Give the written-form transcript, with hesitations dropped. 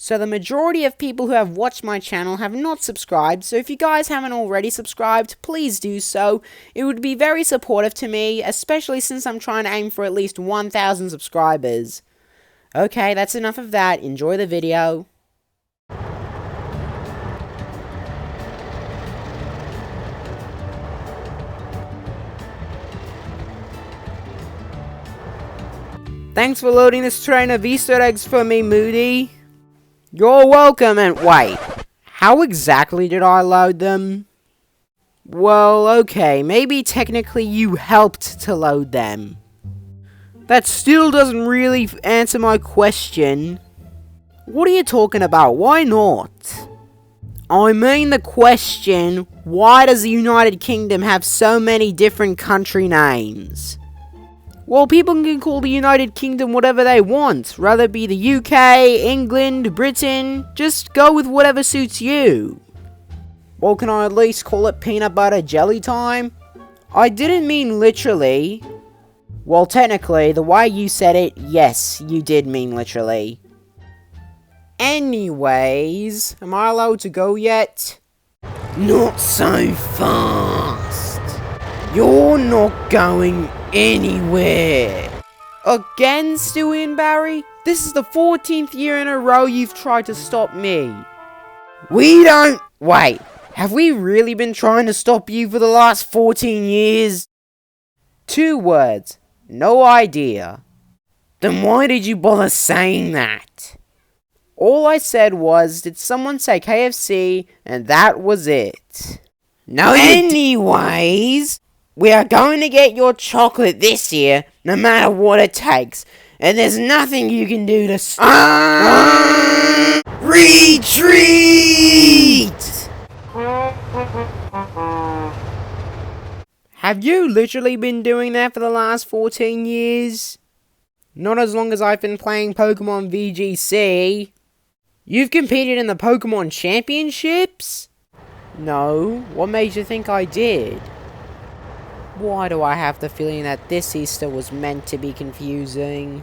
So the majority of people who have watched my channel have not subscribed, so if you guys haven't already subscribed, please do so. It would be very supportive to me, especially since I'm trying to aim for at least 1,000 subscribers. Okay, that's enough of that. Enjoy the video. Thanks for loading this train of Easter eggs for me, Moody. You're welcome, and wait, how exactly did I load them? Well, okay, maybe technically you helped to load them. That still doesn't really answer my question. What are you talking about? Why not? I mean the question, why does the United Kingdom have so many different country names? Well, people can call the United Kingdom whatever they want, rather it be the UK, England, Britain, just go with whatever suits you. Well, can I at least call it peanut butter jelly time? I didn't mean literally. Well, technically, the way you said it, yes, you did mean literally. Anyways, am I allowed to go yet? Not so fast. You're not going anywhere. Again, Stewie and Barry? This is the 14th year in a row you've tried to stop me. Wait, have we really been trying to stop you for the last 14 years? 2 words. No idea. Then why did you bother saying that? All I said was, did someone say KFC, and that was it. No, anyways, we are going to get your chocolate this year, no matter what it takes. And there's nothing you can do to retreat! Have you literally been doing that for the last 14 years? Not as long as I've been playing Pokemon VGC. You've competed in the Pokemon Championships? No, what made you think I did? Why do I have the feeling that this Easter was meant to be confusing?